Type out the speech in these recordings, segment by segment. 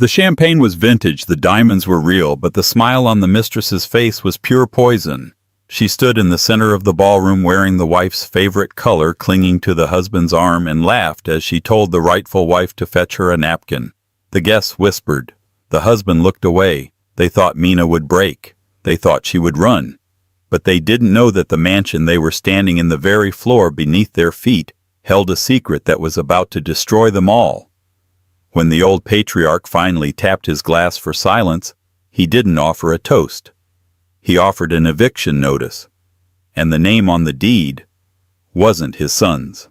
The champagne was vintage, the diamonds were real, but the smile on the mistress's face was pure poison. She stood in the center of the ballroom wearing the wife's favorite color, clinging to the husband's arm, and laughed as she told the rightful wife to fetch her a napkin. The guests whispered. The husband looked away. They thought Mina would break. They thought she would run. But they didn't know that the mansion they were standing in, the very floor beneath their feet, held a secret that was about to destroy them all. When the old patriarch finally tapped his glass for silence, he didn't offer a toast. He offered an eviction notice, and the name on the deed wasn't his son's.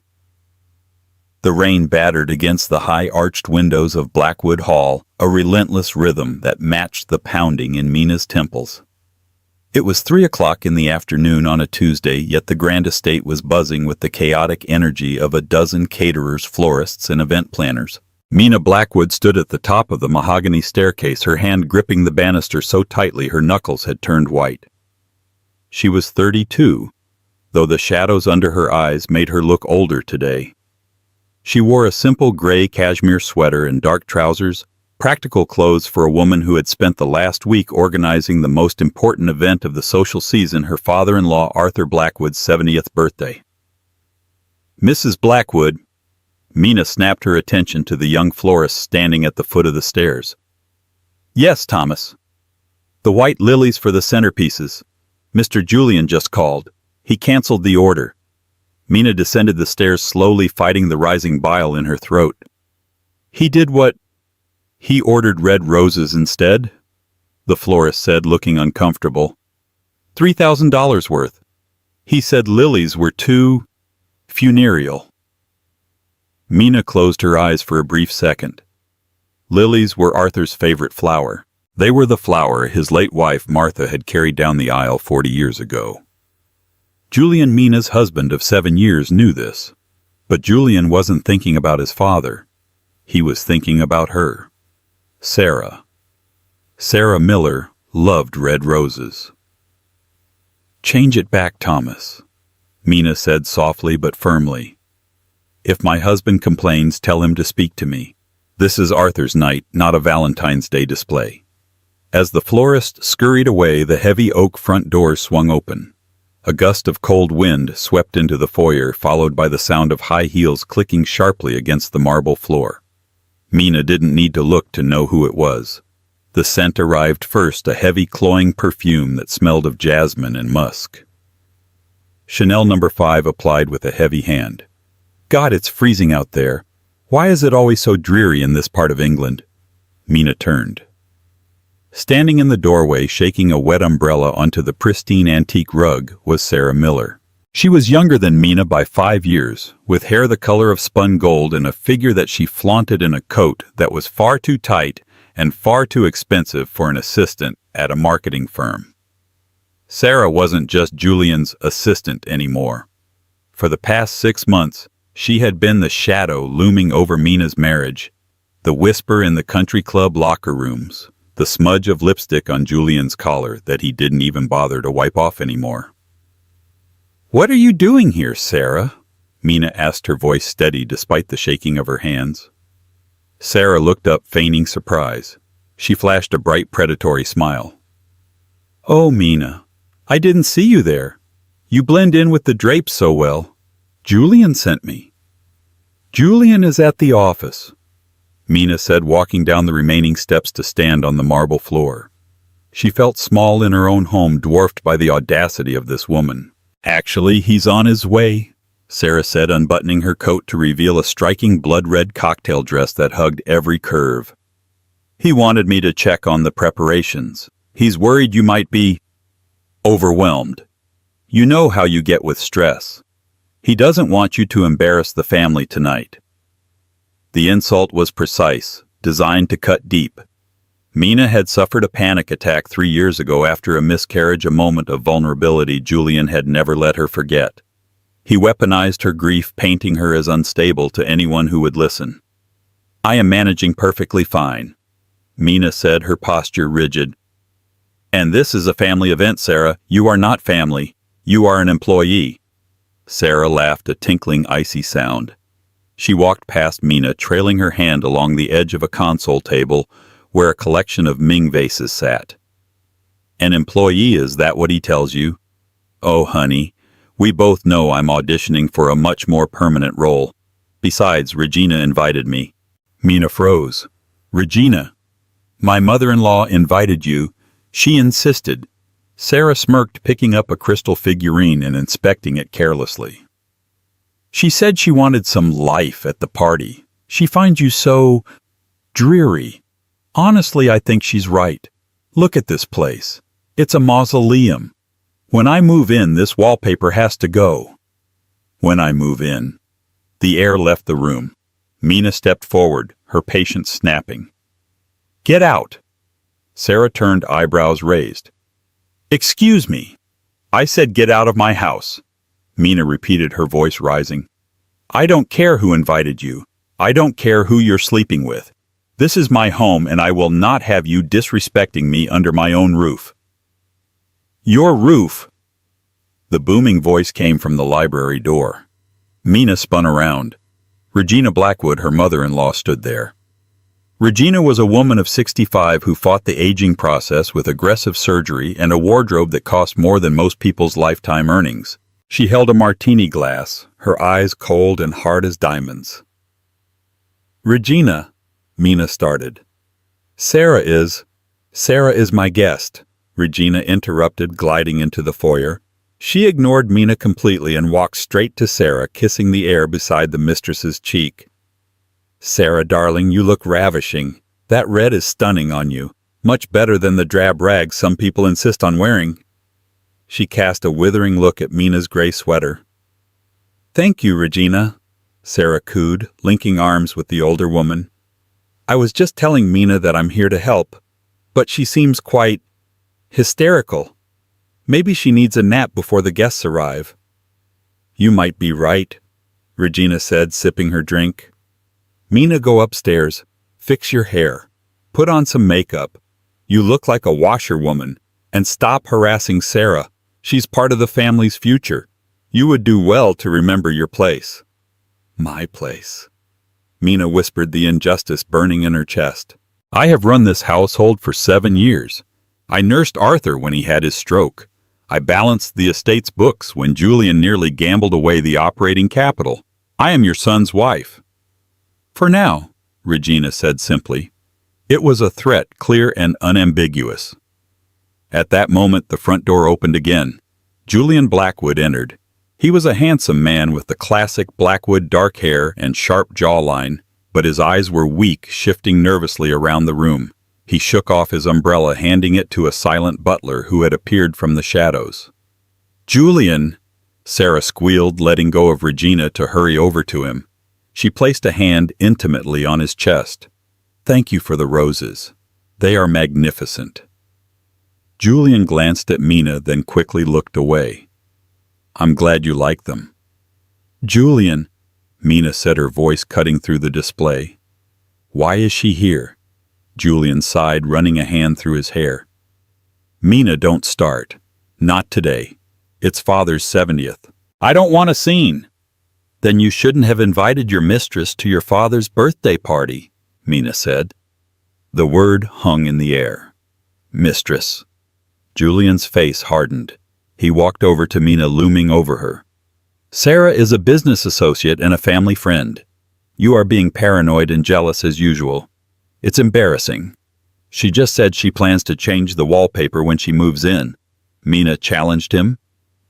The rain battered against the high-arched windows of Blackwood Hall, a relentless rhythm that matched the pounding in Mina's temples. It was 3 o'clock in the afternoon on a Tuesday, yet the grand estate was buzzing with the chaotic energy of a dozen caterers, florists, and event planners. Mina Blackwood stood at the top of the mahogany staircase, her hand gripping the banister so tightly her knuckles had turned white. She was 32, though the shadows under her eyes made her look older today. She wore a simple gray cashmere sweater and dark trousers, practical clothes for a woman who had spent the last week organizing the most important event of the social season, her father-in-law Arthur Blackwood's 70th birthday. Mrs. Blackwood, Mina snapped her attention to the young florist standing at the foot of the stairs. Yes, Thomas. The white lilies for the centerpieces. Mr. Julian just called. He canceled the order. Mina descended the stairs slowly, fighting the rising bile in her throat. He did what? He ordered red roses instead, the florist said, looking uncomfortable. $3,000 worth. He said lilies were too funereal. Mina closed her eyes for a brief second. Lilies were Arthur's favorite flower. They were the flower his late wife Martha had carried down the aisle 40 years ago. Julian, Mina's husband of 7 years, knew this. But Julian wasn't thinking about his father. He was thinking about her. Sarah. Sarah Miller loved red roses. Change it back, Thomas, Mina said softly but firmly. If my husband complains, tell him to speak to me. This is Arthur's night, not a Valentine's Day display. As the florist scurried away, the heavy oak front door swung open. A gust of cold wind swept into the foyer, followed by the sound of high heels clicking sharply against the marble floor. Mina didn't need to look to know who it was. The scent arrived first, a heavy, cloying perfume that smelled of jasmine and musk. Chanel No. 5 applied with a heavy hand. God, it's freezing out there. Why is it always so dreary in this part of England? Mina turned. Standing in the doorway, shaking a wet umbrella onto the pristine antique rug, was Sarah Miller. She was younger than Mina by 5 years, with hair the color of spun gold and a figure that she flaunted in a coat that was far too tight and far too expensive for an assistant at a marketing firm. Sarah wasn't just Julian's assistant anymore. For the past 6 months, she had been the shadow looming over Mina's marriage, the whisper in the country club locker rooms, the smudge of lipstick on Julian's collar that he didn't even bother to wipe off anymore. "What are you doing here, Sarah?" Mina asked, her voice steady despite the shaking of her hands. Sarah looked up, feigning surprise. She flashed a bright, predatory smile. "Oh, Mina, I didn't see you there. You blend in with the drapes so well. Julian sent me." "Julian is at the office," Mina said, walking down the remaining steps to stand on the marble floor. She felt small in her own home, dwarfed by the audacity of this woman. "Actually, he's on his way," Sarah said, unbuttoning her coat to reveal a striking blood-red cocktail dress that hugged every curve. "He wanted me to check on the preparations. He's worried you might be overwhelmed. You know how you get with stress. He doesn't want you to embarrass the family tonight." The insult was precise, designed to cut deep. Mina had suffered a panic attack 3 years ago after a miscarriage, a moment of vulnerability Julian had never let her forget. He weaponized her grief, painting her as unstable to anyone who would listen. "I am managing perfectly fine," Mina said, her posture rigid. "And this is a family event, Sarah. You are not family. You are an employee." Sarah laughed, a tinkling, icy sound. She walked past Mina, trailing her hand along the edge of a console table, where a collection of Ming vases sat. An employee, is that what he tells you? Oh, honey, we both know I'm auditioning for a much more permanent role. Besides, Regina invited me. Mina froze. Regina? My mother-in-law invited you. She insisted. Sarah smirked, picking up a crystal figurine and inspecting it carelessly. She said she wanted some life at the party. She finds you so dreary. Honestly, I think she's right. Look at this place. It's a mausoleum. When I move in, this wallpaper has to go. When I move in. The heir left the room. Mina stepped forward, her patience snapping. Get out. Sarah turned, eyebrows raised. Excuse me. I said get out of my house. Mina repeated, her voice rising. I don't care who invited you. I don't care who you're sleeping with. This is my home, and I will not have you disrespecting me under my own roof. Your roof! The booming voice came from the library door. Mina spun around. Regina Blackwood, her mother-in-law, stood there. Regina was a woman of 65 who fought the aging process with aggressive surgery and a wardrobe that cost more than most people's lifetime earnings. She held a martini glass, her eyes cold and hard as diamonds. Regina, Mina started. Sarah is my guest, Regina interrupted, gliding into the foyer. She ignored Mina completely and walked straight to Sarah, kissing the air beside the mistress's cheek. Sarah, darling, you look ravishing. That red is stunning on you, much better than the drab rags some people insist on wearing. She cast a withering look at Mina's gray sweater. Thank you, Regina, Sarah cooed, linking arms with the older woman. I was just telling Mina that I'm here to help, but she seems quite hysterical. Maybe she needs a nap before the guests arrive. You might be right, Regina said, sipping her drink. Mina, go upstairs, fix your hair, put on some makeup. You look like a washerwoman, and stop harassing Sarah. She's part of the family's future. You would do well to remember your place. My place, Mina whispered, the injustice burning in her chest. I have run this household for 7 years. I nursed Arthur when he had his stroke. I balanced the estate's books when Julian nearly gambled away the operating capital. I am your son's wife. For now, Regina said simply. It was a threat, clear and unambiguous. At that moment, the front door opened again. Julian Blackwood entered. He was a handsome man with the classic Blackwood dark hair and sharp jawline, but his eyes were weak, shifting nervously around the room. He shook off his umbrella, handing it to a silent butler who had appeared from the shadows. Julian, Sarah squealed, letting go of Regina to hurry over to him. She placed a hand intimately on his chest. Thank you for the roses. They are magnificent. Julian glanced at Mina, then quickly looked away. I'm glad you like them. Julian, Mina said, her voice cutting through the display. Why is she here? Julian sighed, running a hand through his hair. Mina, don't start. Not today. It's Father's 70th. I don't want a scene. Then you shouldn't have invited your mistress to your father's birthday party, Mina said. The word hung in the air. Mistress. Julian's face hardened. He walked over to Mina, looming over her. Sarah is a business associate and a family friend. You are being paranoid and jealous as usual. It's embarrassing. She just said she plans to change the wallpaper when she moves in. Mina challenged him.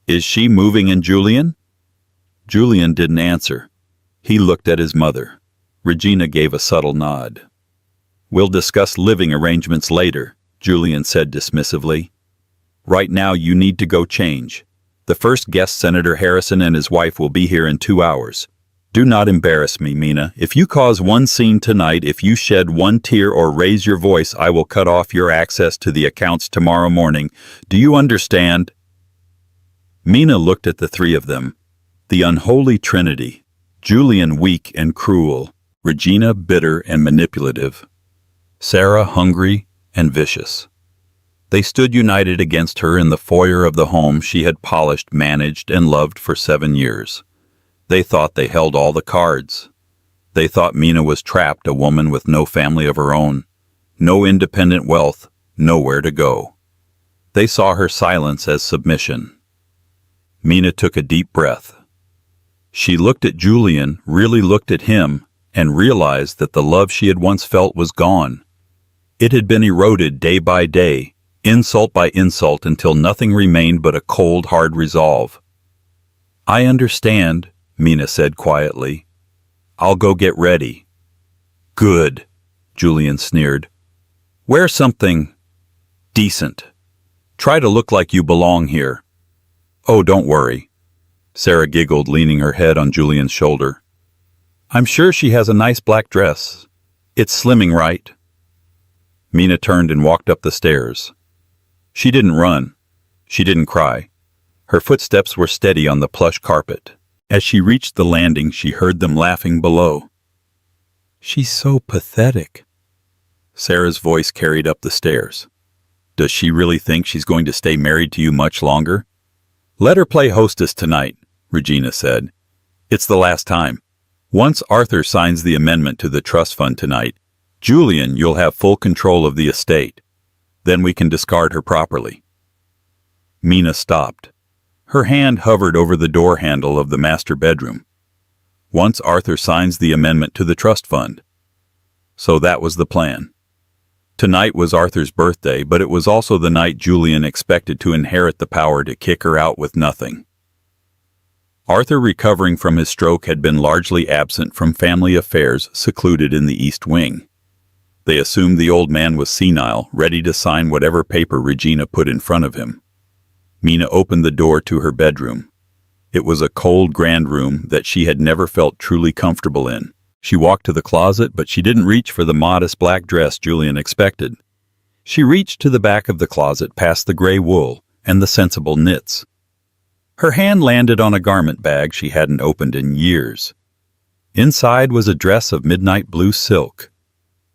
Is she moving in, Julian? Julian didn't answer. He looked at his mother. Regina gave a subtle nod. We'll discuss living arrangements later, Julian said dismissively. Right now you need to go change. The first guest, Senator Harrison, and his wife will be here in 2 hours. Do not embarrass me, Mina. If you cause one scene tonight, if you shed one tear or raise your voice, I will cut off your access to the accounts tomorrow morning. Do you understand? Mina looked at the three of them. The unholy trinity. Julian weak and cruel. Regina bitter and manipulative. Sarah hungry and vicious. They stood united against her in the foyer of the home she had polished, managed, and loved for 7 years. They thought they held all the cards. They thought Mina was trapped, a woman with no family of her own, No independent wealth, nowhere to go. They saw her silence as submission. Mina took a deep breath. She looked at Julian, really looked at him, and realized that the love she had once felt was gone. It had been eroded day by day, insult by insult, until nothing remained but a cold, hard resolve. "I understand," Mina said quietly. "I'll go get ready." "Good," Julian sneered. "Wear something decent. Try to look like you belong here." "Oh, don't worry," Sarah giggled, leaning her head on Julian's shoulder. "I'm sure she has a nice black dress. It's slimming right." Mina turned and walked up the stairs. She didn't run. She didn't cry. Her footsteps were steady on the plush carpet. As she reached the landing, she heard them laughing below. "She's so pathetic." Sarah's voice carried up the stairs. "Does she really think she's going to stay married to you much longer?" "Let her play hostess tonight," Regina said. "It's the last time. Once Arthur signs the amendment to the trust fund tonight, Julian, you'll have full control of the estate. Then we can discard her properly." Mina stopped. Her hand hovered over the door handle of the master bedroom. "Once Arthur signs the amendment to the trust fund." So that was the plan. Tonight was Arthur's birthday, but it was also the night Julian expected to inherit the power to kick her out with nothing. Arthur, recovering from his stroke, had been largely absent from family affairs, secluded in the East Wing. They assumed the old man was senile, ready to sign whatever paper Regina put in front of him. Mina opened the door to her bedroom. It was a cold, grand room that she had never felt truly comfortable in. She walked to the closet, but she didn't reach for the modest black dress Julian expected. She reached to the back of the closet, past the gray wool and the sensible knits. Her hand landed on a garment bag she hadn't opened in years. Inside was a dress of midnight blue silk.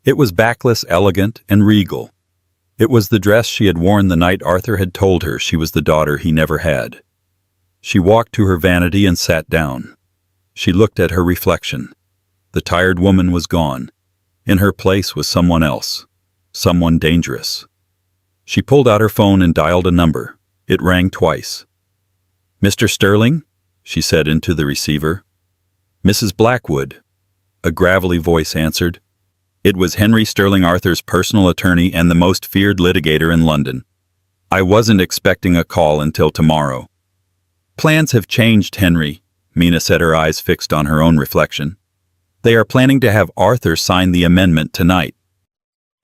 It was backless, elegant, and regal. It was the dress she had worn the night Arthur had told her she was the daughter he never had. She walked to her vanity and sat down. She looked at her reflection. The tired woman was gone. In her place was someone else. Someone dangerous. She pulled out her phone and dialed a number. It rang twice. "Mr. Sterling?" she said into the receiver. "Mrs. Blackwood," a gravelly voice answered. It was Henry Sterling, Arthur's personal attorney and the most feared litigator in London. "I wasn't expecting a call until tomorrow." "Plans have changed, Henry," Mina said, her eyes fixed on her own reflection. "They are planning to have Arthur sign the amendment tonight."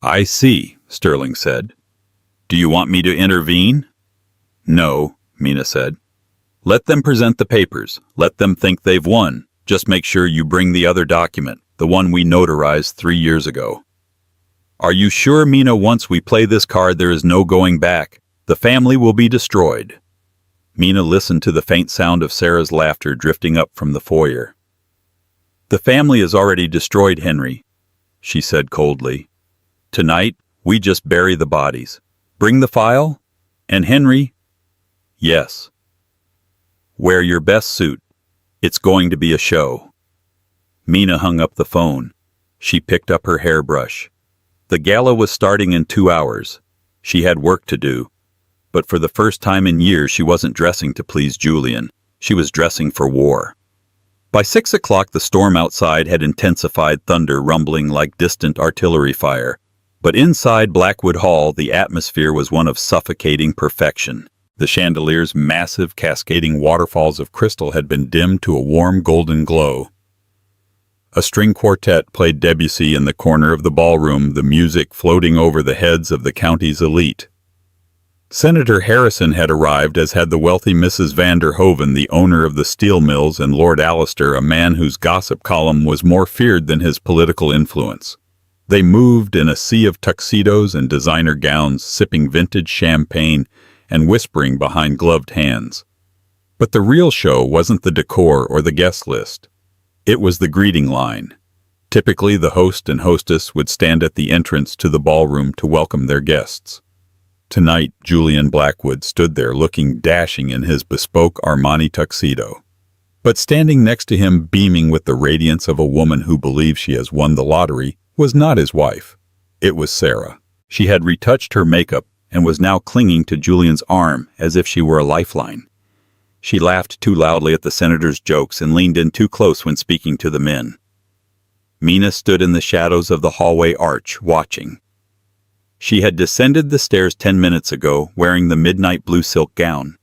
"I see," Sterling said. "Do you want me to intervene?" "No," Mina said. "Let them present the papers. Let them think they've won. Just make sure you bring the other document, the one we notarized 3 years ago." "Are you sure, Mina? Once we play this card, there is no going back. The family will be destroyed." Mina listened to the faint sound of Sarah's laughter drifting up from the foyer. "The family is already destroyed, Henry," she said coldly. "Tonight, we just bury the bodies. Bring the file? And Henry?" "Yes." "Wear your best suit. It's going to be a show." Mina hung up the phone. She picked up her hairbrush. The gala was starting in 2 hours. She had work to do. But for the first time in years, she wasn't dressing to please Julian. She was dressing for war. By 6 o'clock, the storm outside had intensified, thunder rumbling like distant artillery fire. But inside Blackwood Hall, the atmosphere was one of suffocating perfection. The chandelier's massive, cascading waterfalls of crystal had been dimmed to a warm golden glow. A string quartet played Debussy in the corner of the ballroom, the music floating over the heads of the county's elite. Senator Harrison had arrived, as had the wealthy Mrs. van der Hoven, the owner of the steel mills, and Lord Allister, a man whose gossip column was more feared than his political influence. They moved in a sea of tuxedos and designer gowns, sipping vintage champagne and whispering behind gloved hands. But the real show wasn't the decor or the guest list. It was the greeting line. Typically, the host and hostess would stand at the entrance to the ballroom to welcome their guests. Tonight, Julian Blackwood stood there looking dashing in his bespoke Armani tuxedo. But standing next to him, beaming with the radiance of a woman who believes she has won the lottery, was not his wife. It was Sarah. She had retouched her makeup and was now clinging to Julian's arm as if she were a lifeline. She laughed too loudly at the senator's jokes and leaned in too close when speaking to the men. Mina stood in the shadows of the hallway arch, watching. She had descended the stairs 10 minutes ago, wearing the midnight blue silk gown.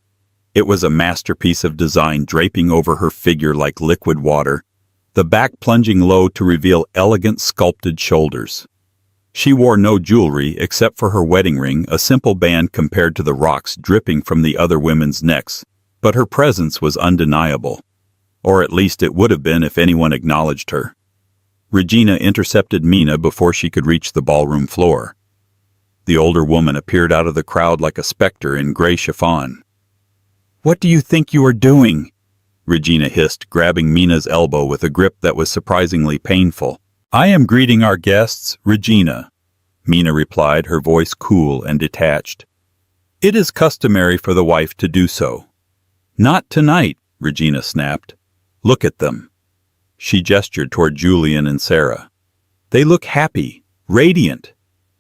It was a masterpiece of design, draping over her figure like liquid water, the back plunging low to reveal elegant sculpted shoulders. She wore no jewelry except for her wedding ring, a simple band compared to the rocks dripping from the other women's necks, but her presence was undeniable. Or at least it would have been if anyone acknowledged her. Regina intercepted Mina before she could reach the ballroom floor. The older woman appeared out of the crowd like a specter in gray chiffon. "What do you think you are doing?" Regina hissed, grabbing Mina's elbow with a grip that was surprisingly painful. "I am greeting our guests, Regina," Mina replied, her voice cool and detached. "It is customary for the wife to do so." "Not tonight," Regina snapped. "Look at them." She gestured toward Julian and Sarah. "They look happy, radiant.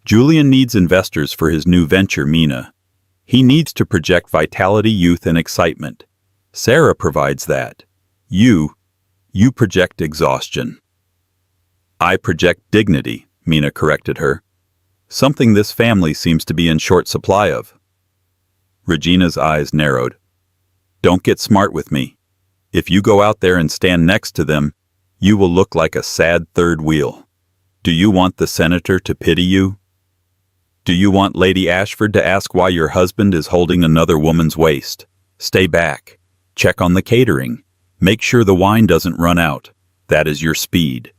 Julian needs investors for his new venture, Mina. He needs to project vitality, youth, and excitement. Sarah provides that. You project exhaustion." "I project dignity," Mina corrected her. "Something this family seems to be in short supply of." Regina's eyes narrowed. "Don't get smart with me. If you go out there and stand next to them, you will look like a sad third wheel. Do you want the senator to pity you? Do you want Lady Ashford to ask why your husband is holding another woman's waist? Stay back. Check on the catering. Make sure the wine doesn't run out. That is your speed."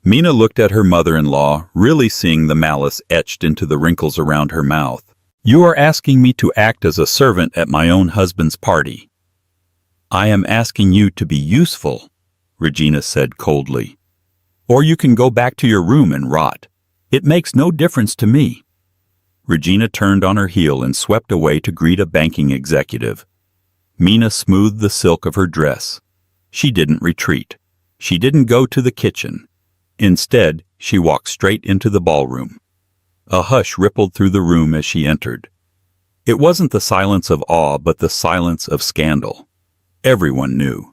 Mina looked at her mother-in-law, really seeing the malice etched into the wrinkles around her mouth. "You are asking me to act as a servant at my own husband's party." "I am asking you to be useful," Regina said coldly. "Or you can go back to your room and rot. It makes no difference to me." Regina turned on her heel and swept away to greet a banking executive. Mina smoothed the silk of her dress. She didn't retreat. She didn't go to the kitchen. Instead, she walked straight into the ballroom. A hush rippled through the room as she entered. It wasn't the silence of awe, but the silence of scandal. Everyone knew.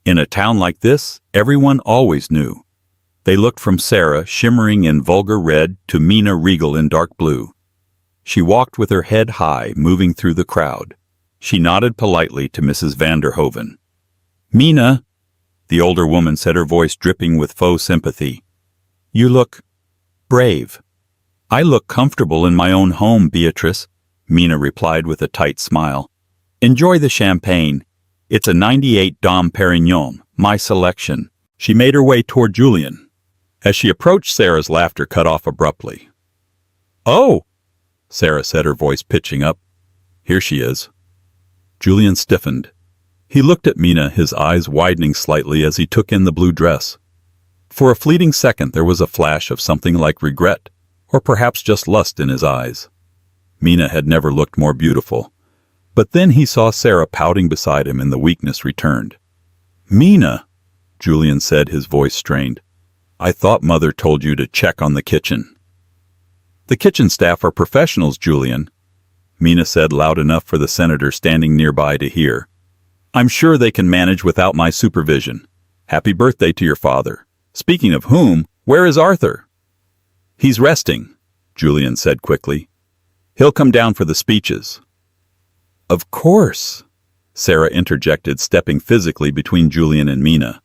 In a town like this, everyone always knew. They looked from Sarah, shimmering in vulgar red, to Mina, regal in dark blue. She walked with her head high, moving through the crowd. She nodded politely to Mrs. Vanderhoven. "Mina," the older woman said, her voice dripping with faux sympathy. "You look brave." "I look comfortable in my own home, Beatrice," Mina replied with a tight smile. "Enjoy the champagne. It's a 98 Dom Perignon, my selection." She made her way toward Julian. As she approached, Sarah's laughter cut off abruptly. "Oh," Sarah said, her voice pitching up. "Here she is." Julian stiffened. He looked at Mina, his eyes widening slightly as he took in the blue dress. For a fleeting second there was a flash of something like regret, or perhaps just lust in his eyes. Mina had never looked more beautiful. But then he saw Sarah pouting beside him and the weakness returned. "Mina," Julian said, his voice strained. "I thought Mother told you to check on the kitchen." "The kitchen staff are professionals, Julian," Mina said loud enough for the senator standing nearby to hear. "I'm sure they can manage without my supervision. Happy birthday to your father. Speaking of whom, where is Arthur?" "He's resting," Julian said quickly. "He'll come down for the speeches." "Of course," Sarah interjected, stepping physically between Julian and Mina.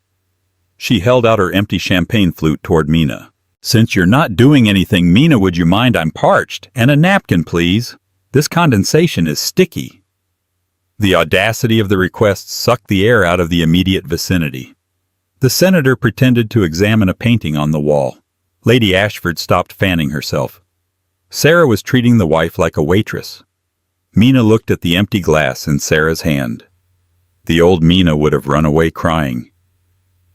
She held out her empty champagne flute toward Mina. "Since you're not doing anything, Mina, would you mind? I'm parched. And a napkin, please. This condensation is sticky." The audacity of the request sucked the air out of the immediate vicinity. The senator pretended to examine a painting on the wall. Lady Ashford stopped fanning herself. Sarah was treating the wife like a waitress. Mina looked at the empty glass in Sarah's hand. The old Mina would have run away crying.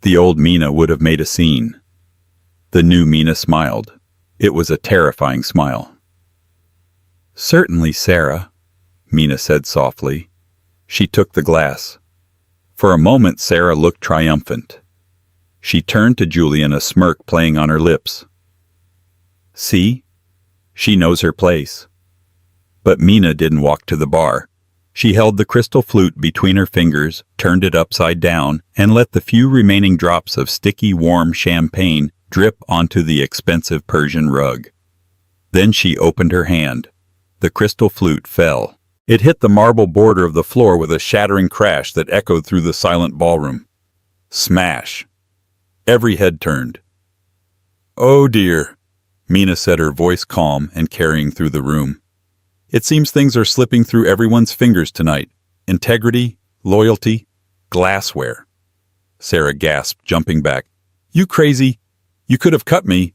The old Mina would have made a scene. The new Mina smiled. It was a terrifying smile. "Certainly, Sarah," Mina said softly. She took the glass. For a moment Sarah looked triumphant. She turned to Julian, a smirk playing on her lips. "See?" She knows her place. But Mina didn't walk to the bar. She held the crystal flute between her fingers, turned it upside down, and let the few remaining drops of sticky, warm champagne drip onto the expensive Persian rug. Then she opened her hand. The crystal flute fell. It hit the marble border of the floor with a shattering crash that echoed through the silent ballroom. Smash. Every head turned. "Oh dear," Mina said, her voice calm and carrying through the room. "It seems things are slipping through everyone's fingers tonight. Integrity, loyalty, glassware." Sarah gasped, jumping back. "You crazy! You could have cut me."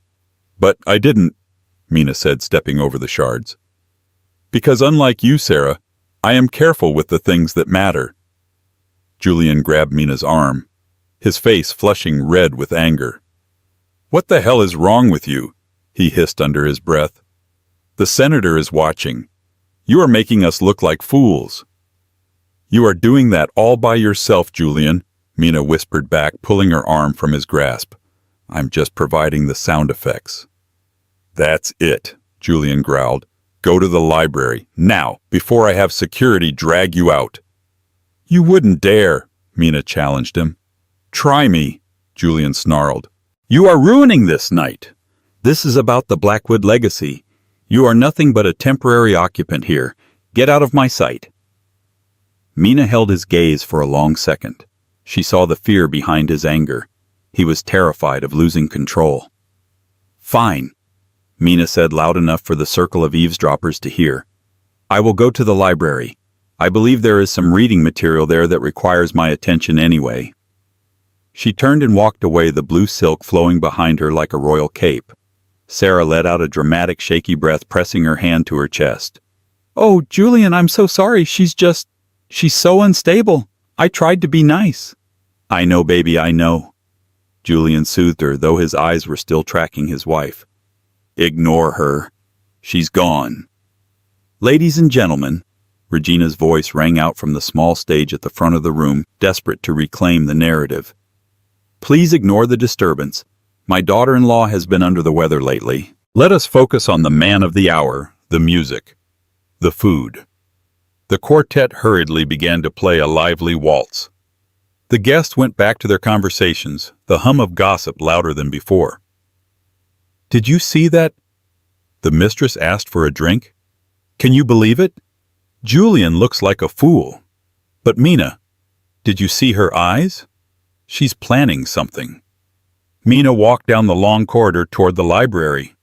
"But I didn't," Mina said, stepping over the shards. "Because unlike you, Sarah, I am careful with the things that matter." Julian grabbed Mina's arm, his face flushing red with anger. "What the hell is wrong with you?" he hissed under his breath. "The senator is watching. You are making us look like fools." "You are doing that all by yourself, Julian," Mina whispered back, pulling her arm from his grasp. "I'm just providing the sound effects." "That's it," Julian growled. "Go to the library, now, before I have security drag you out." "You wouldn't dare," Mina challenged him. "Try me," Julian snarled. "You are ruining this night. This is about the Blackwood legacy. You are nothing but a temporary occupant here. Get out of my sight." Mina held his gaze for a long second. She saw the fear behind his anger. He was terrified of losing control. "Fine," Mina said loud enough for the circle of eavesdroppers to hear. "I will go to the library. I believe there is some reading material there that requires my attention anyway." She turned and walked away, the blue silk flowing behind her like a royal cape. Sarah let out a dramatic, shaky breath, pressing her hand to her chest. "Oh, Julian, I'm so sorry. She's so unstable. I tried to be nice." "I know, baby, I know." Julian soothed her, though his eyes were still tracking his wife. "Ignore her. She's gone." "Ladies and gentlemen," Regina's voice rang out from the small stage at the front of the room, desperate to reclaim the narrative. "Please ignore the disturbance. My daughter-in-law has been under the weather lately. Let us focus on the man of the hour, the music, the food." The quartet hurriedly began to play a lively waltz. The guests went back to their conversations, the hum of gossip louder than before. "Did you see that?" The mistress asked for a drink. "Can you believe it? Julian looks like a fool. But Mina, did you see her eyes? She's planning something." Mina walked down the long corridor toward the library.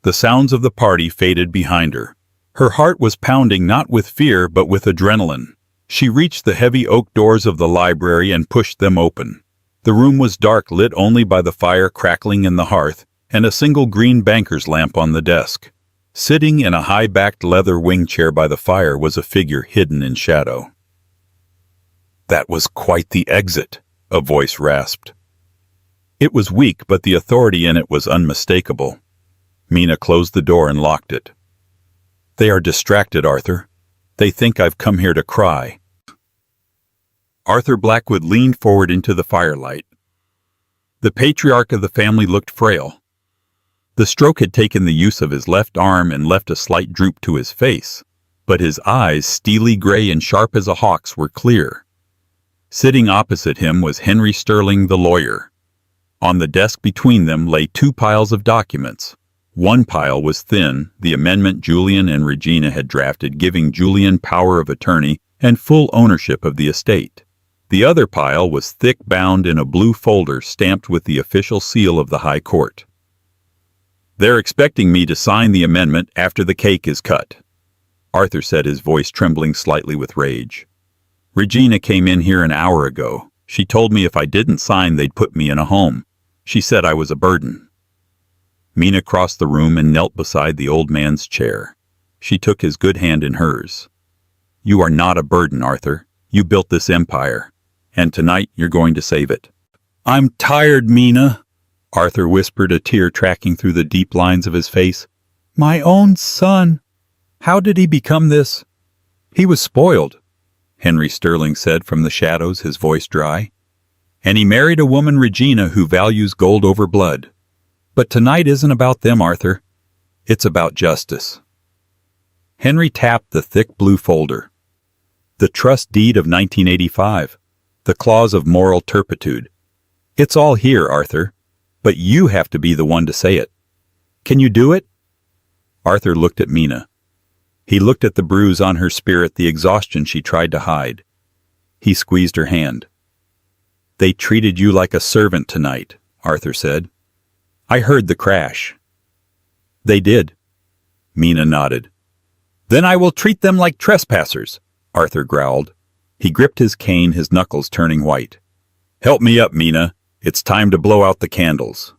The sounds of the party faded behind her. Her heart was pounding not with fear but with adrenaline. She reached the heavy oak doors of the library and pushed them open. The room was dark, lit only by the fire crackling in the hearth and a single green banker's lamp on the desk. Sitting in a high-backed leather wing chair by the fire was a figure hidden in shadow. "That was quite the exit," a voice rasped. It was weak, but the authority in it was unmistakable. Mina closed the door and locked it. "They are distracted, Arthur. They think I've come here to cry." Arthur Blackwood leaned forward into the firelight. The patriarch of the family looked frail. The stroke had taken the use of his left arm and left a slight droop to his face, but his eyes, steely gray and sharp as a hawk's, were clear. Sitting opposite him was Henry Sterling, the lawyer. On the desk between them lay two piles of documents. One pile was thin, the amendment Julian and Regina had drafted, giving Julian power of attorney and full ownership of the estate. The other pile was thick, bound in a blue folder stamped with the official seal of the High Court. "They're expecting me to sign the amendment after the cake is cut," Arthur said, his voice trembling slightly with rage. "Regina came in here an hour ago. She told me if I didn't sign they'd put me in a home. She said I was a burden." Mina crossed the room and knelt beside the old man's chair. She took his good hand in hers. "You are not a burden, Arthur. You built this empire, and tonight you're going to save it." "I'm tired, Mina," Arthur whispered, a tear tracking through the deep lines of his face. "My own son. How did he become this?" "He was spoiled," Henry Sterling said from the shadows, his voice dry. "And he married a woman, Regina, who values gold over blood. But tonight isn't about them, Arthur. It's about justice. Henry tapped the thick blue folder. The trust deed of 1985. The clause of moral turpitude. It's all here, Arthur. But you have to be the one to say it. Can you do it? Arthur looked at Mina. He looked at the bruise on her spirit, the exhaustion she tried to hide. He squeezed her hand. They treated you like a servant tonight, Arthur said. I heard the crash. They did. Mina nodded. Then I will treat them like trespassers, Arthur growled. He gripped his cane, his knuckles turning white. Help me up, Mina. It's time to blow out the candles.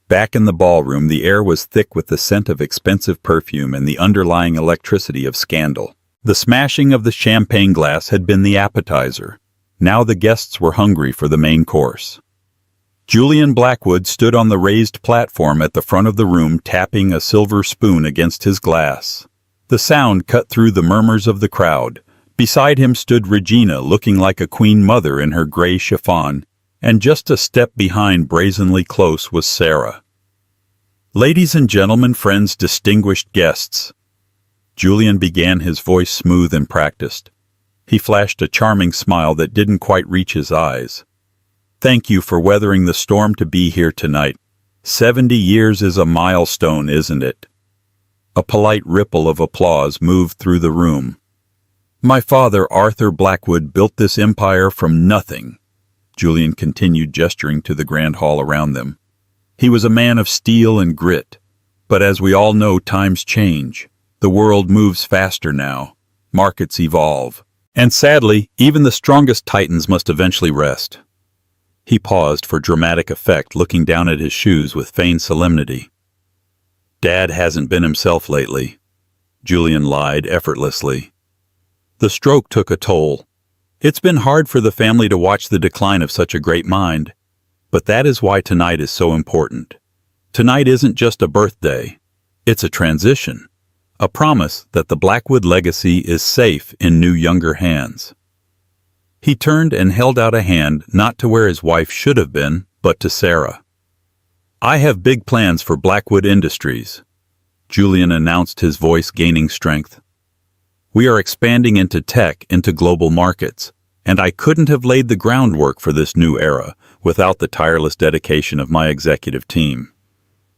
Back in the ballroom, the air was thick with the scent of expensive perfume and the underlying electricity of scandal. The smashing of the champagne glass had been the appetizer. Now the guests were hungry for the main course. Julian Blackwood stood on the raised platform at the front of the room, tapping a silver spoon against his glass. The sound cut through the murmurs of the crowd. Beside him stood Regina, looking like a queen mother in her gray chiffon, and just a step behind, brazenly close, was Sarah. Ladies and gentlemen, friends, distinguished guests. Julian began, his voice smooth and practiced. He flashed a charming smile that didn't quite reach his eyes. Thank you for weathering the storm to be here tonight. 70 years is a milestone, isn't it? A polite ripple of applause moved through the room. My father, Arthur Blackwood, built this empire from nothing. Julian continued, gesturing to the grand hall around them. He was a man of steel and grit. But as we all know, times change. The world moves faster now. Markets evolve. And sadly, even the strongest titans must eventually rest. He paused for dramatic effect, looking down at his shoes with feigned solemnity. Dad hasn't been himself lately, Julian lied effortlessly. The stroke took a toll. It's been hard for the family to watch the decline of such a great mind. But that is why tonight is so important. Tonight isn't just a birthday. It's a transition. A promise that the Blackwood legacy is safe in new, younger hands. He turned and held out a hand, not to where his wife should have been, but to Sarah. I have big plans for Blackwood Industries, Julian announced, his voice gaining strength. We are expanding into tech, into global markets, and I couldn't have laid the groundwork for this new era without the tireless dedication of my executive team.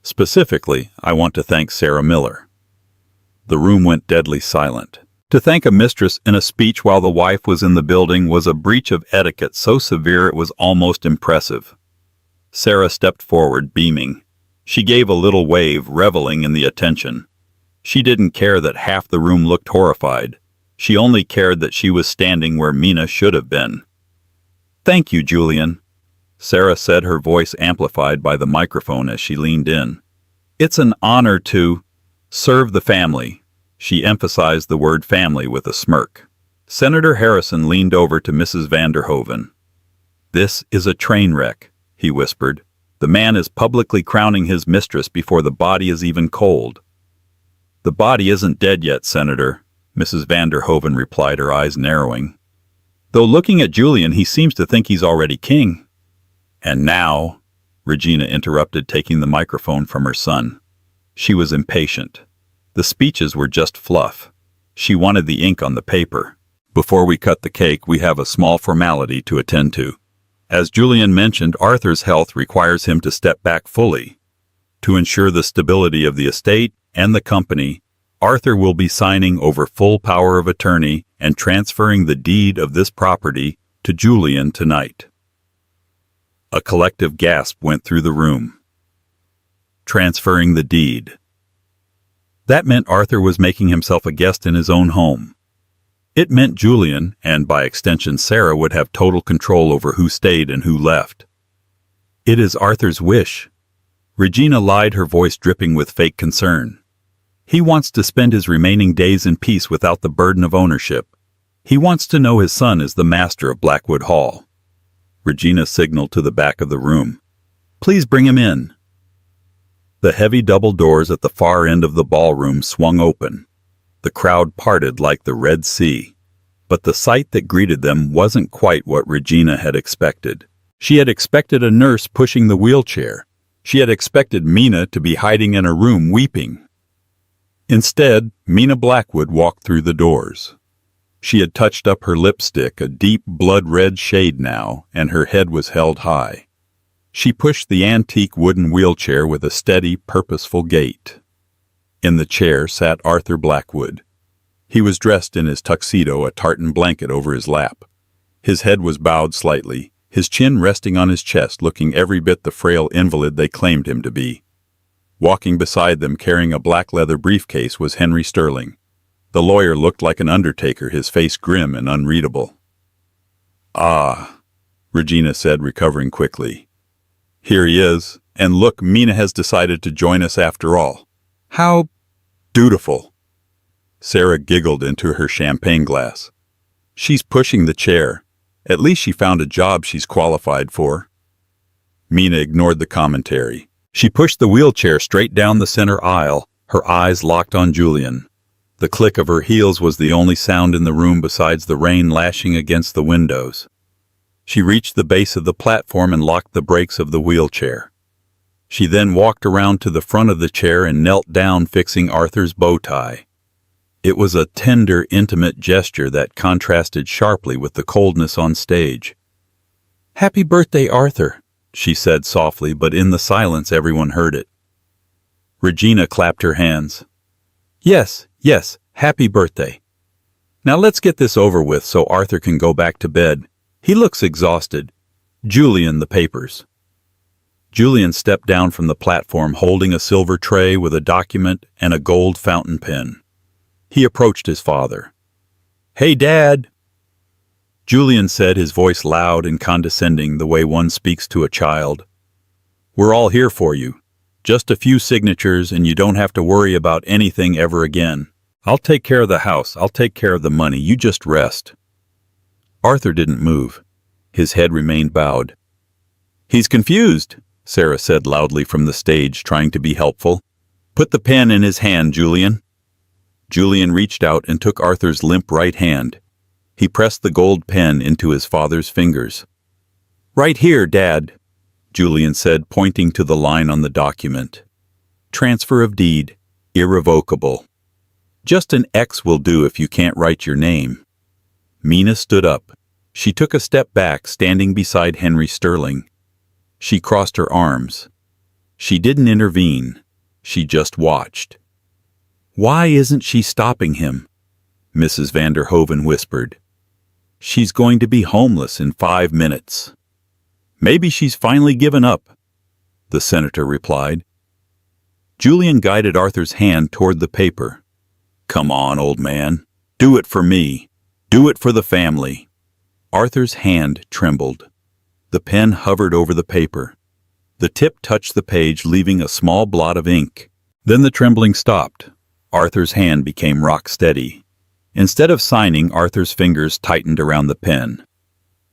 Specifically, I want to thank Sarah Miller. The room went deadly silent. To thank a mistress in a speech while the wife was in the building was a breach of etiquette so severe it was almost impressive. Sarah stepped forward, beaming. She gave a little wave, reveling in the attention. She didn't care that half the room looked horrified. She only cared that she was standing where Mina should have been. Thank you, Julian, Sarah said, her voice amplified by the microphone as she leaned in. It's an honor to serve the family. She emphasized the word family with a smirk. Senator Harrison leaned over to Mrs. Vanderhoven. This is a train wreck, he whispered. The man is publicly crowning his mistress before the body is even cold. The body isn't dead yet, Senator, Mrs. Vanderhoven replied, her eyes narrowing. Though looking at Julian, he seems to think he's already king. And now, Regina interrupted, taking the microphone from her son. She was impatient. The speeches were just fluff. She wanted the ink on the paper. Before we cut the cake, we have a small formality to attend to. As Julian mentioned, Arthur's health requires him to step back fully. To ensure the stability of the estate and the company, Arthur will be signing over full power of attorney and transferring the deed of this property to Julian tonight. A collective gasp went through the room. Transferring the deed. That meant Arthur was making himself a guest in his own home. It meant Julian, and by extension Sarah, would have total control over who stayed and who left. It is Arthur's wish. Regina lied, her voice dripping with fake concern. He wants to spend his remaining days in peace without the burden of ownership. He wants to know his son is the master of Blackwood Hall. Regina signaled to the back of the room. Please bring him in. The heavy double doors at the far end of the ballroom swung open. The crowd parted like the Red Sea. But the sight that greeted them wasn't quite what Regina had expected. She had expected a nurse pushing the wheelchair. She had expected Mina to be hiding in a room weeping. Instead, Mina Blackwood walked through the doors. She had touched up her lipstick, a deep blood-red shade now, and her head was held high. She pushed the antique wooden wheelchair with a steady, purposeful gait. In the chair sat Arthur Blackwood. He was dressed in his tuxedo, a tartan blanket over his lap. His head was bowed slightly, his chin resting on his chest, looking every bit the frail invalid they claimed him to be. Walking beside them, carrying a black leather briefcase, was Henry Sterling. The lawyer looked like an undertaker, his face grim and unreadable. "Ah," Regina said, recovering quickly. "Here he is, and look, Mina has decided to join us after all. How dutiful." Sarah giggled into her champagne glass. "She's pushing the chair. At least she found a job she's qualified for." Mina ignored the commentary. She pushed the wheelchair straight down the center aisle, her eyes locked on Julian. The click of her heels was the only sound in the room besides the rain lashing against the windows. She reached the base of the platform and locked the brakes of the wheelchair. She then walked around to the front of the chair and knelt down, fixing Arthur's bow tie. It was a tender, intimate gesture that contrasted sharply with the coldness on stage. "Happy birthday, Arthur," she said softly, but in the silence everyone heard it. Regina clapped her hands. Yes, happy birthday. Now let's get this over with so Arthur can go back to bed. He looks exhausted. Julian, the papers." Julian stepped down from the platform holding a silver tray with a document and a gold fountain pen. He approached his father. "Hey, Dad." Julian said, his voice loud and condescending, the way one speaks to a child. "We're all here for you. Just a few signatures and you don't have to worry about anything ever again. I'll take care of the house. I'll take care of the money. You just rest." Arthur didn't move. His head remained bowed. "He's confused," Sarah said loudly from the stage, trying to be helpful. "Put the pen in his hand, Julian." Julian reached out and took Arthur's limp right hand. He pressed the gold pen into his father's fingers. "Right here, Dad," Julian said, pointing to the line on the document. "Transfer of deed, irrevocable. Just an X will do if you can't write your name." Mina stood up. She took a step back, standing beside Henry Sterling. She crossed her arms. She didn't intervene. She just watched. "Why isn't she stopping him?" Mrs. Vanderhoven whispered. "She's going to be homeless in 5 minutes." "Maybe she's finally given up," the senator replied. Julian guided Arthur's hand toward the paper. "Come on, old man. Do it for me. Do it for the family." Arthur's hand trembled. The pen hovered over the paper. The tip touched the page, leaving a small blot of ink. Then the trembling stopped. Arthur's hand became rock steady. Instead of signing, Arthur's fingers tightened around the pen.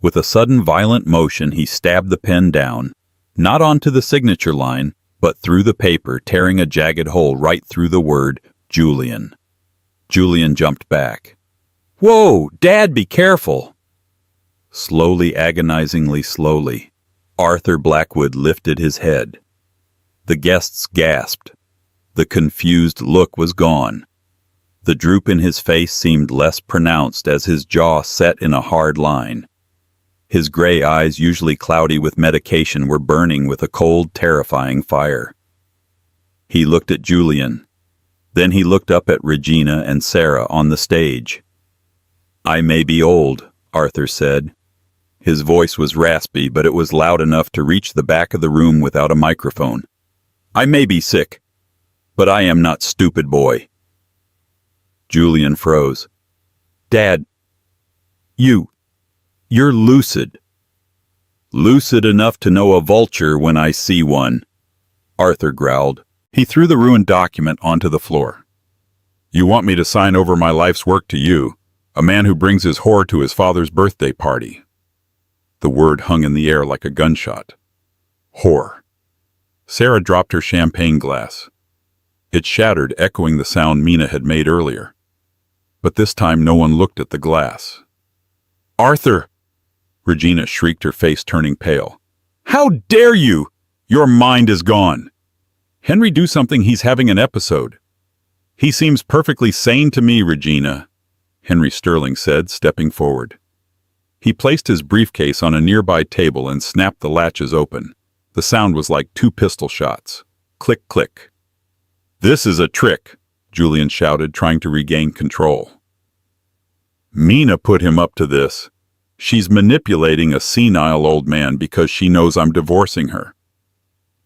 With a sudden violent motion, he stabbed the pen down, not onto the signature line, but through the paper, tearing a jagged hole right through the word Julian. Julian jumped back. "Whoa, Dad, be careful!" Slowly, agonizingly slowly, Arthur Blackwood lifted his head. The guests gasped. The confused look was gone. The droop in his face seemed less pronounced as his jaw set in a hard line. His gray eyes, usually cloudy with medication, were burning with a cold, terrifying fire. He looked at Julian. Then he looked up at Regina and Sarah on the stage. "I may be old," Arthur said. His voice was raspy, but it was loud enough to reach the back of the room without a microphone. "I may be sick, but I am not stupid, boy." Julian froze. "Dad, you're lucid." "Lucid enough to know a vulture when I see one," Arthur growled. He threw the ruined document onto the floor. "You want me to sign over my life's work to you, a man who brings his whore to his father's birthday party." The word hung in the air like a gunshot. Whore. Sarah dropped her champagne glass. It shattered, echoing the sound Mina had made earlier. But this time no one looked at the glass. "Arthur!" Regina shrieked, her face turning pale. "How dare you! Your mind is gone! Henry, do something, he's having an episode." He seems perfectly sane to me, Regina, Henry Sterling said, stepping forward. He placed his briefcase on a nearby table and snapped the latches open. The sound was like 2 pistol shots. Click, click. "This is a trick," Julian shouted, trying to regain control. "Mina put him up to this. She's manipulating a senile old man because she knows I'm divorcing her."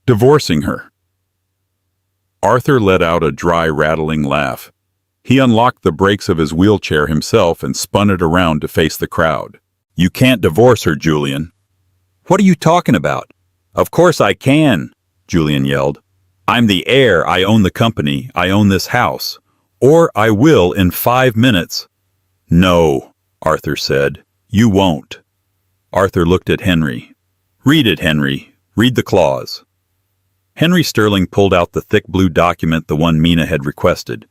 "Divorcing her?" Arthur let out a dry, rattling laugh. He unlocked the brakes of his wheelchair himself and spun it around to face the crowd. "You can't divorce her, Julian." "What are you talking about?" "Of course I can," Julian yelled. "I'm the heir, I own the company, I own this house. Or I will in 5 minutes. "No," Arthur said. "You won't." Arthur looked at Henry. "Read it, Henry. Read the clause." Henry Sterling pulled out the thick blue document, the one Mina had requested.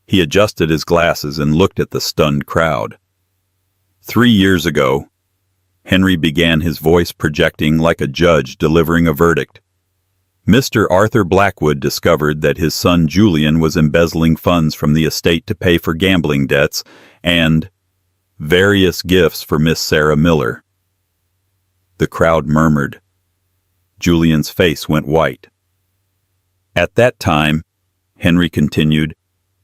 He adjusted his glasses and looked at the stunned crowd. 3 years ago, Henry began, his voice projecting like a judge delivering a verdict. Mr. Arthur Blackwood discovered that his son Julian was embezzling funds from the estate to pay for gambling debts and various gifts for Miss Sarah Miller. The crowd murmured. Julian's face went white. At that time, Henry continued,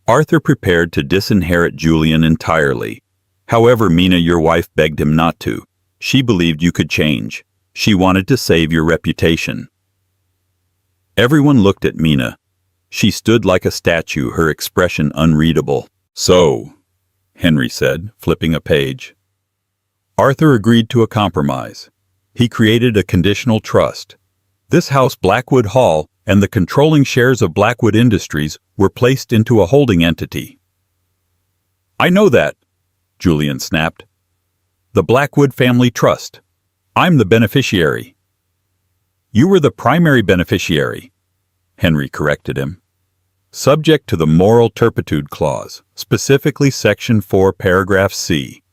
Arthur prepared to disinherit Julian entirely. However, Mina, your wife, begged him not to. She believed you could change. She wanted to save your reputation. Everyone looked at Mina. She stood like a statue, her expression unreadable. "So," Henry said, flipping a page. Arthur agreed to a compromise. He created a conditional trust. This house, Blackwood Hall, and the controlling shares of Blackwood Industries were placed into a holding entity. "I know that," Julian snapped. "The Blackwood Family Trust. I'm the beneficiary." "You were the primary beneficiary," Henry corrected him. "Subject to the moral turpitude clause, specifically Section 4, Paragraph C."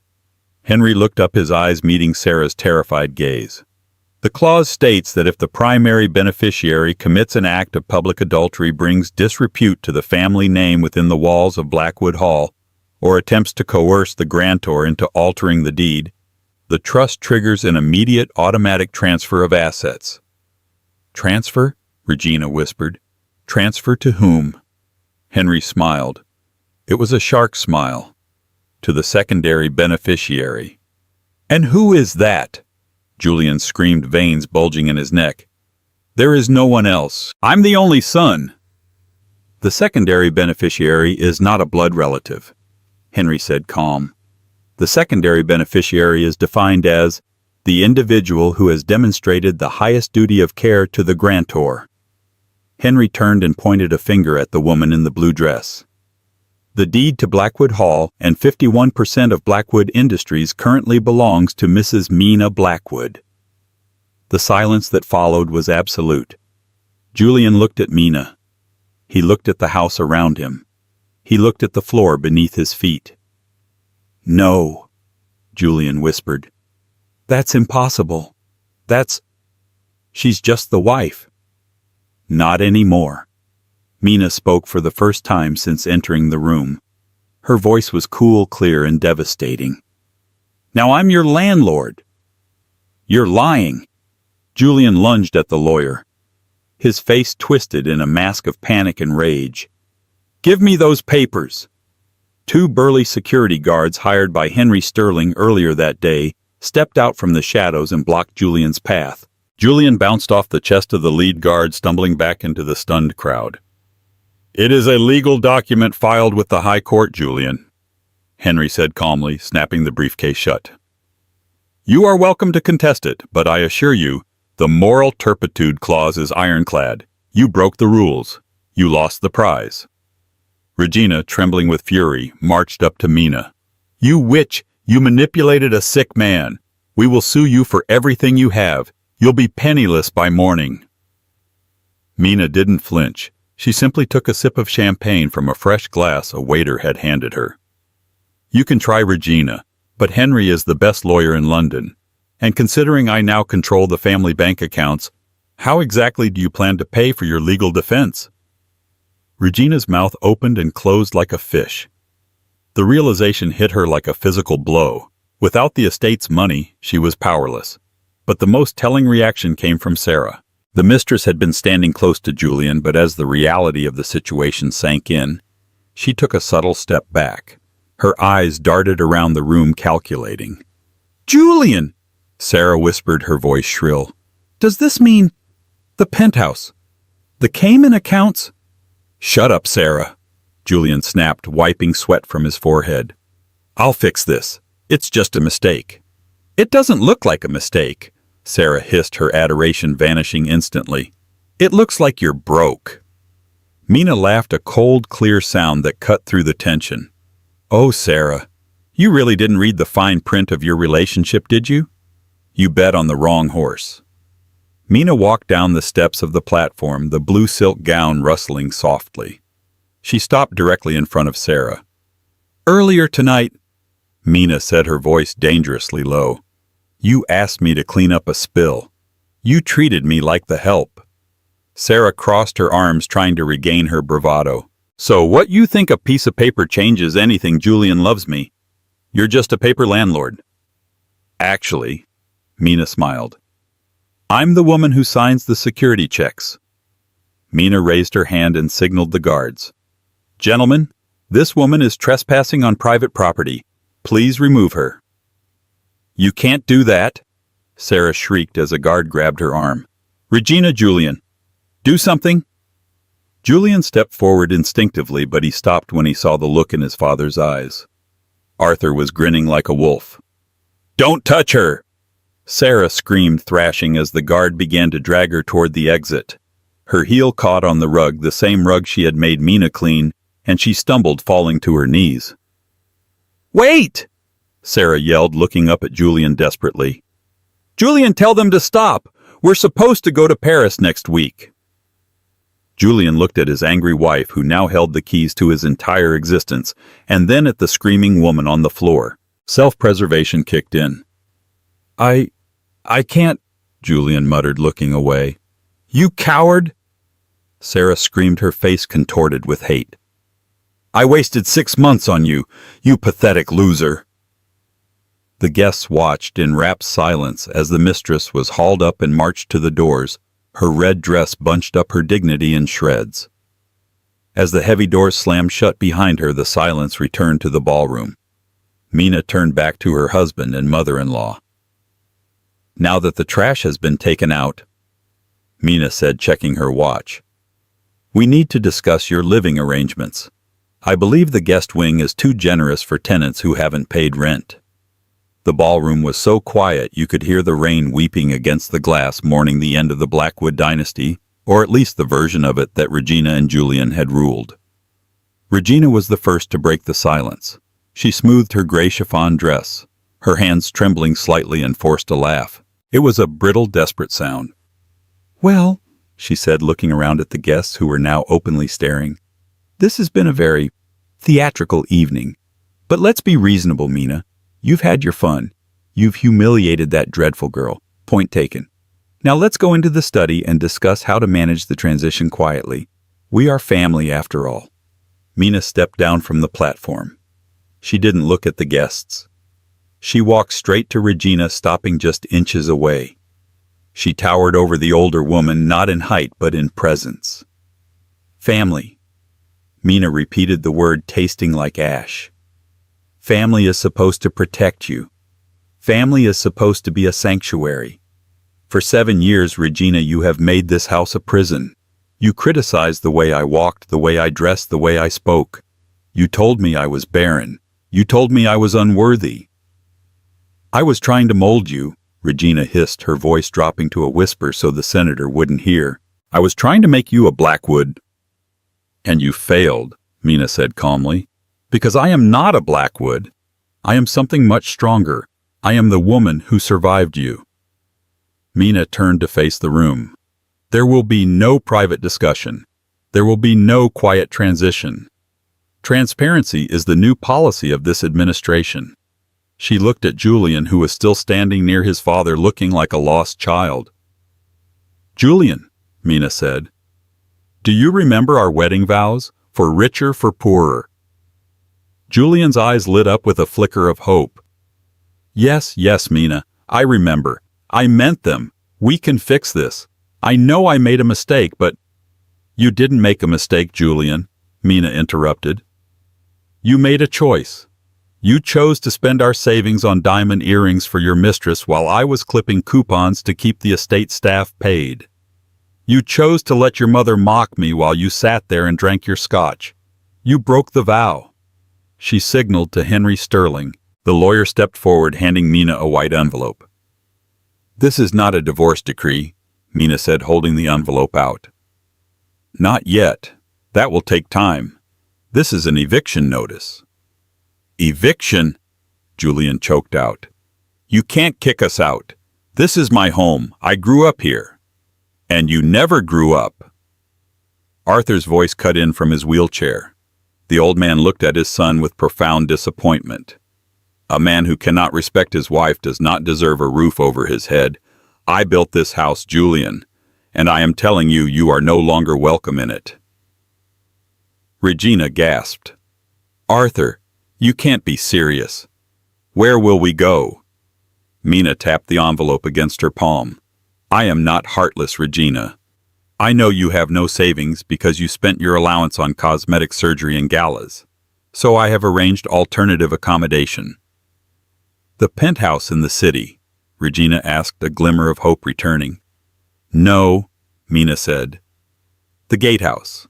Henry looked up, his eyes meeting Sarah's terrified gaze. "The clause states that if the primary beneficiary commits an act of public adultery, brings disrepute to the family name within the walls of Blackwood Hall, or attempts to coerce the grantor into altering the deed, the trust triggers an immediate automatic transfer of assets." "Transfer?" Regina whispered. "Transfer to whom?" Henry smiled. It was a shark smile. "To the secondary beneficiary." "And who is that?" Julian screamed, veins bulging in his neck. "There is no one else. I'm the only son." "The secondary beneficiary is not a blood relative," Henry said, calm. "The secondary beneficiary is defined as the individual who has demonstrated the highest duty of care to the grantor." Henry turned and pointed a finger at the woman in the blue dress. "The deed to Blackwood Hall and 51% of Blackwood Industries currently belongs to Mrs. Mina Blackwood." The silence that followed was absolute. Julian looked at Mina. He looked at the house around him. He looked at the floor beneath his feet. "No," Julian whispered. "That's impossible. She's just the wife." "Not anymore." Mina spoke for the first time since entering the room. Her voice was cool, clear, and devastating. "Now I'm your landlord." "You're lying." Julian lunged at the lawyer. His face twisted in a mask of panic and rage. "Give me those papers." 2 burly security guards hired by Henry Sterling earlier that day stepped out from the shadows and blocked Julian's path. Julian bounced off the chest of the lead guard, stumbling back into the stunned crowd. "It is a legal document filed with the High Court, Julian," Henry said calmly, snapping the briefcase shut. "You are welcome to contest it, but I assure you, the moral turpitude clause is ironclad. You broke the rules. You lost the prize." Regina, trembling with fury, marched up to Mina. "You witch! You manipulated a sick man. We will sue you for everything you have. You'll be penniless by morning." Mina didn't flinch. She simply took a sip of champagne from a fresh glass a waiter had handed her. "You can try Regina, but Henry is the best lawyer in London. And considering I now control the family bank accounts, how exactly do you plan to pay for your legal defense?" Regina's mouth opened and closed like a fish. The realization hit her like a physical blow. Without the estate's money, she was powerless. But the most telling reaction came from Sarah. The mistress had been standing close to Julian, but as the reality of the situation sank in, she took a subtle step back. Her eyes darted around the room, calculating. "Julian!" Sarah whispered, her voice shrill. "Does this mean the penthouse? The Cayman accounts?" "Shut up, Sarah," Julian snapped, wiping sweat from his forehead. "I'll fix this. It's just a mistake." "It doesn't look like a mistake," Sarah hissed, her adoration vanishing instantly. "It looks like you're broke." Mina laughed, a cold, clear sound that cut through the tension. "Oh, Sarah, you really didn't read the fine print of your relationship, did you? You bet on the wrong horse." Mina walked down the steps of the platform, the blue silk gown rustling softly. She stopped directly in front of Sarah. "Earlier tonight," Mina said, her voice dangerously low, "you asked me to clean up a spill. You treated me like the help." Sarah crossed her arms, trying to regain her bravado. "So what you think a piece of paper changes anything? Julian loves me. You're just a paper landlord." "Actually," Mina smiled, "I'm the woman who signs the security checks." Mina raised her hand and signaled the guards. "Gentlemen, this woman is trespassing on private property. Please remove her." "You can't do that," Sarah shrieked as a guard grabbed her arm. "Regina, Julian, do something." Julian stepped forward instinctively, but he stopped when he saw the look in his father's eyes. Arthur was grinning like a wolf. "Don't touch her!" Sarah screamed, thrashing as the guard began to drag her toward the exit. Her heel caught on the rug, the same rug she had made Mina clean, and she stumbled, falling to her knees. "Wait!" Sarah yelled, looking up at Julian desperately. "Julian, tell them to stop! We're supposed to go to Paris next week." Julian looked at his angry wife, who now held the keys to his entire existence, and then at the screaming woman on the floor. Self-preservation kicked in. I can't," Julian muttered, looking away. "You coward!" Sarah screamed, her face contorted with hate. "I wasted 6 months on you, you pathetic loser." The guests watched in rapt silence as the mistress was hauled up and marched to the doors, her red dress bunched up, her dignity in shreds. As the heavy doors slammed shut behind her, the silence returned to the ballroom. Mina turned back to her husband and mother-in-law. "Now that the trash has been taken out," Mina said, checking her watch, "we need to discuss your living arrangements. I believe the guest wing is too generous for tenants who haven't paid rent." The ballroom was so quiet you could hear the rain weeping against the glass, mourning the end of the Blackwood dynasty, or at least the version of it that Regina and Julian had ruled. Regina was the first to break the silence. She smoothed her gray chiffon dress, her hands trembling slightly, and forced a laugh. It was a brittle, desperate sound. "Well," she said, looking around at the guests who were now openly staring, "this has been a very theatrical evening. But let's be reasonable, Mina. You've had your fun. You've humiliated that dreadful girl. Point taken. Now let's go into the study and discuss how to manage the transition quietly. We are family after all." Mina stepped down from the platform. She didn't look at the guests. She walked straight to Regina, stopping just inches away. She towered over the older woman, not in height but in presence. "Family." Mina repeated the word, tasting like ash. "Family is supposed to protect you. Family is supposed to be a sanctuary. For 7 years, Regina, you have made this house a prison. You criticized the way I walked, the way I dressed, the way I spoke. You told me I was barren. You told me I was unworthy. I was trying to mold you," Regina hissed, her voice dropping to a whisper so the senator wouldn't hear. "I was trying to make you a Blackwood." "And you failed," Mina said calmly. "Because I am not a Blackwood. I am something much stronger. I am the woman who survived you." Mina turned to face the room. "There will be no private discussion. There will be no quiet transition. Transparency is the new policy of this administration." She looked at Julian, who was still standing near his father, looking like a lost child. "Julian," Mina said, Do you remember our wedding vows? For richer, for poorer. Julian's eyes lit up with a flicker of hope. Yes, yes, Mina, I remember. I meant them. We can fix this. I know I made a mistake, but— You didn't make a mistake, Julian, Mina interrupted. You made a choice. You chose to spend our savings on diamond earrings for your mistress while I was clipping coupons to keep the estate staff paid. You chose to let your mother mock me while you sat there and drank your scotch. You broke the vow. She signaled to Henry Sterling. The lawyer stepped forward, handing Mina a white envelope. This is not a divorce decree, Mina said, holding the envelope out. Not yet. That will take time. This is an eviction notice. Eviction? Julian choked out. You can't kick us out. This is my home. I grew up here. And you never grew up. Arthur's voice cut in from his wheelchair. The old man looked at his son with profound disappointment. A man who cannot respect his wife does not deserve a roof over his head. I built this house, Julian, and I am telling you, you are no longer welcome in it. Regina gasped. Arthur, you can't be serious. Where will we go? Mina tapped the envelope against her palm. I am not heartless, Regina. I know you have no savings because you spent your allowance on cosmetic surgery and galas, so I have arranged alternative accommodation. The penthouse in the city, Regina asked, a glimmer of hope returning. No, Mina said. The gatehouse.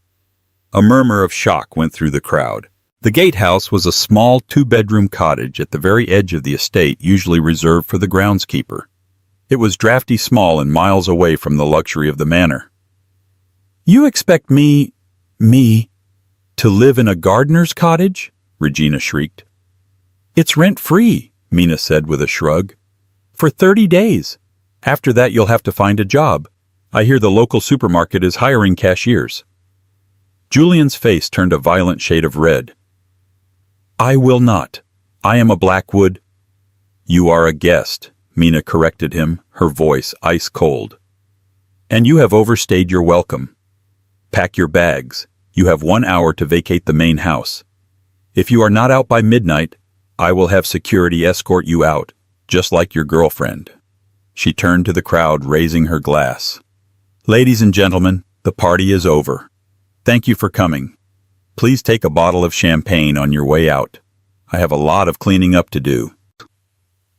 A murmur of shock went through the crowd. The gatehouse was a small two-bedroom cottage at the very edge of the estate, usually reserved for the groundskeeper. It was drafty small and miles away from the luxury of the manor. You expect me to live in a gardener's cottage? Regina shrieked. It's rent-free, Mina said with a shrug. For 30 days. After that you'll have to find a job. I hear the local supermarket is hiring cashiers. Julian's face turned a violent shade of red. I will not. I am a Blackwood. You are a guest, Mina corrected him, her voice ice cold. And you have overstayed your welcome. Pack your bags. You have 1 hour to vacate the main house. If you are not out by midnight, I will have security escort you out, just like your girlfriend. She turned to the crowd, raising her glass. Ladies and gentlemen, the party is over. Thank you for coming. Please take a bottle of champagne on your way out. I have a lot of cleaning up to do.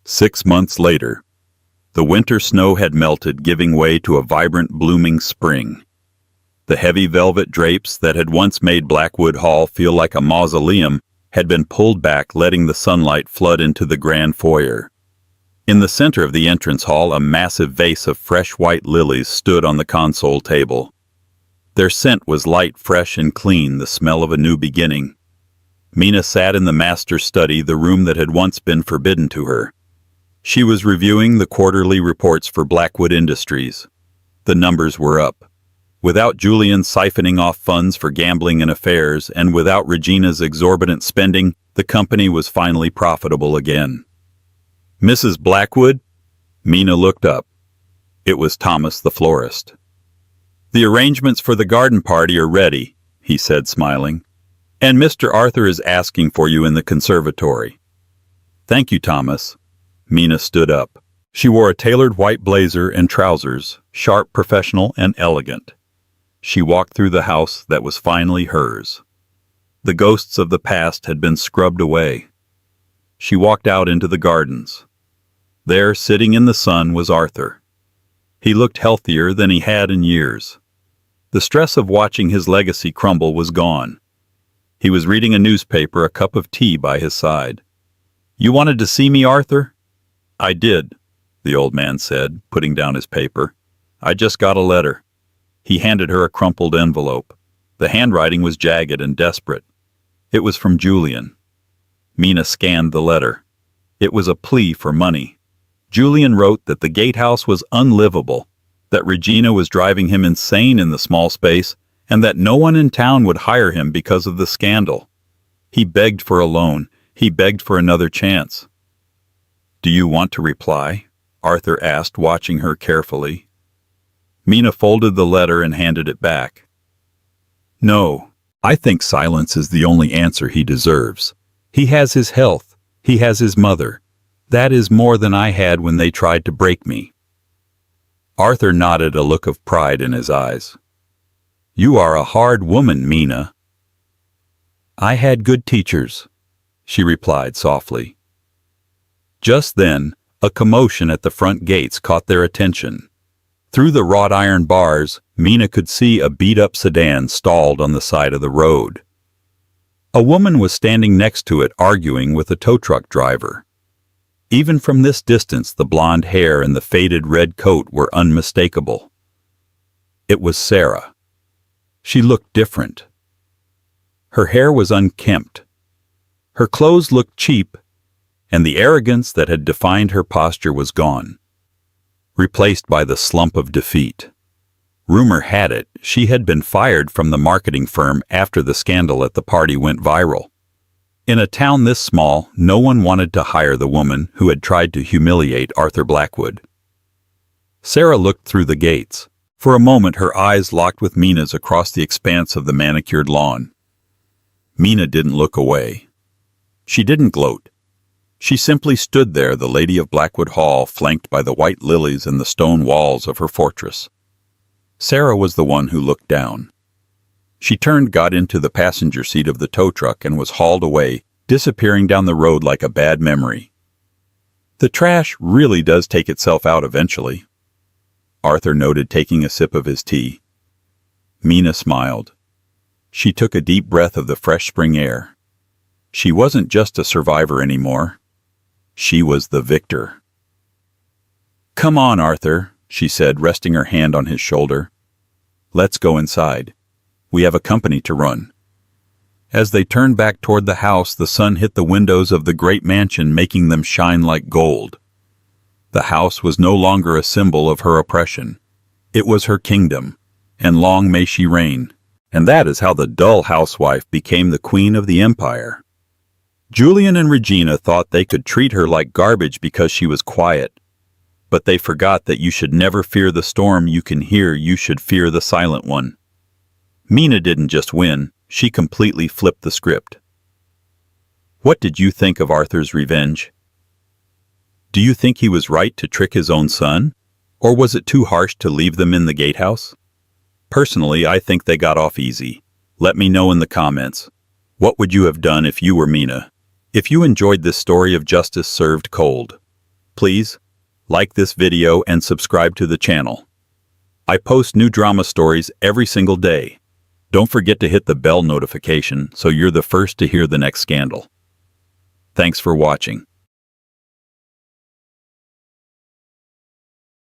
6 months later, the winter snow had melted, giving way to a vibrant, blooming spring. The heavy velvet drapes that had once made Blackwood Hall feel like a mausoleum had been pulled back, letting the sunlight flood into the grand foyer. In the center of the entrance hall, a massive vase of fresh white lilies stood on the console table. Their scent was light, fresh, and clean, the smell of a new beginning. Mina sat in the master's study, the room that had once been forbidden to her. She was reviewing the quarterly reports for Blackwood Industries. The numbers were up. Without Julian siphoning off funds for gambling and affairs, and without Regina's exorbitant spending, the company was finally profitable again. Mrs. Blackwood? Mina looked up. It was Thomas the florist. The arrangements for the garden party are ready, he said, smiling. And Mr. Arthur is asking for you in the conservatory. Thank you, Thomas. Mina stood up. She wore a tailored white blazer and trousers, sharp, professional, and elegant. She walked through the house that was finally hers. The ghosts of the past had been scrubbed away. She walked out into the gardens. There, sitting in the sun, was Arthur. He looked healthier than he had in years. The stress of watching his legacy crumble was gone. He was reading a newspaper, a cup of tea by his side. You wanted to see me, Arthur? I did, the old man said, putting down his paper. I just got a letter. He handed her a crumpled envelope. The handwriting was jagged and desperate. It was from Julian. Mina scanned the letter. It was a plea for money. Julian wrote that the gatehouse was unlivable, that Regina was driving him insane in the small space, and that no one in town would hire him because of the scandal. He begged for a loan. He begged for another chance. Do you want to reply? Arthur asked, watching her carefully. Mina folded the letter and handed it back. No, I think silence is the only answer he deserves. He has his health. He has his mother. That is more than I had when they tried to break me. Arthur nodded, a look of pride in his eyes. You are a hard woman, Mina. I had good teachers, she replied softly. Just then, a commotion at the front gates caught their attention. Through the wrought iron bars, Mina could see a beat-up sedan stalled on the side of the road. A woman was standing next to it arguing with a tow truck driver. Even from this distance, the blonde hair and the faded red coat were unmistakable. It was Sarah. She looked different. Her hair was unkempt. Her clothes looked cheap, and the arrogance that had defined her posture was gone, replaced by the slump of defeat. Rumor had it she had been fired from the marketing firm after the scandal at the party went viral. In a town this small, no one wanted to hire the woman who had tried to humiliate Arthur Blackwood. Sarah looked through the gates. For a moment her eyes locked with Mina's across the expanse of the manicured lawn. Mina didn't look away. She didn't gloat. She simply stood there, the lady of Blackwood Hall, flanked by the white lilies and the stone walls of her fortress. Sarah was the one who looked down. She turned, got into the passenger seat of the tow truck, and was hauled away, disappearing down the road like a bad memory. The trash really does take itself out eventually, Arthur noted, taking a sip of his tea. Mina smiled. She took a deep breath of the fresh spring air. She wasn't just a survivor anymore. She was the victor. Come on, Arthur, she said, resting her hand on his shoulder. Let's go inside. We have a company to run. As they turned back toward the house, the sun hit the windows of the great mansion, making them shine like gold. The house was no longer a symbol of her oppression. It was her kingdom, and long may she reign. And that is how the dull housewife became the queen of the empire. Julian and Regina thought they could treat her like garbage because she was quiet. But they forgot that you should never fear the storm you can hear, you should fear the silent one. Mina didn't just win, she completely flipped the script. What did you think of Arthur's revenge? Do you think he was right to trick his own son? Or was it too harsh to leave them in the gatehouse? Personally, I think they got off easy. Let me know in the comments. What would you have done if you were Mina? If you enjoyed this story of justice served cold, please like this video and subscribe to the channel. I post new drama stories every single day. Don't forget to hit the bell notification so you're the first to hear the next scandal. Thanks for watching.